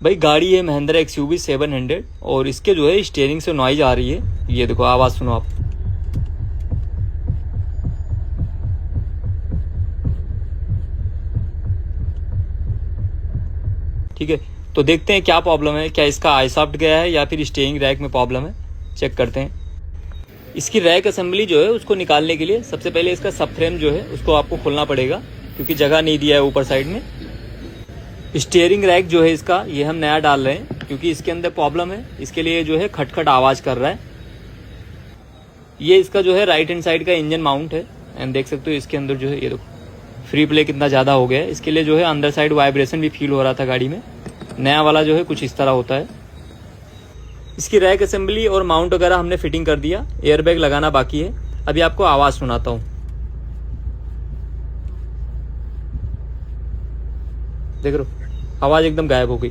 भाई गाड़ी है महिंद्रा एक्सयूवी 700 और इसके जो है स्टीयरिंग से नॉइज आ रही है। ये देखो आवाज़ सुनो आप। ठीक है, तो देखते हैं क्या प्रॉब्लम है, क्या इसका आई शाफ्ट गया है या फिर स्टीयरिंग रैक में प्रॉब्लम है। चेक करते हैं। इसकी रैक असेंबली जो है उसको निकालने के लिए सबसे पहले इसका सब फ्रेम जो है उसको आपको खोलना पड़ेगा, क्योंकि जगह नहीं दिया है ऊपर साइड में। स्टीयरिंग रैक जो है इसका ये हम नया डाल रहे हैं, क्योंकि इसके अंदर प्रॉब्लम है। इसके लिए जो है खटखट आवाज़ कर रहा है। ये इसका जो है राइट हैंड साइड का इंजन माउंट है एंड देख सकते हो इसके अंदर जो है ये देखो फ्री प्ले कितना ज़्यादा हो गया है। इसके लिए जो है अंदर साइड वाइब्रेशन भी फील हो रहा था गाड़ी में। नया वाला जो है कुछ इस तरह होता है। इसकी रैक असेंबली और माउंट वगैरह हमने फिटिंग कर दिया, एयरबैग लगाना बाकी है। अभी आपको आवाज़ सुनाता हूँ। देख रहे हो आवाज़ एकदम गायब हो गई।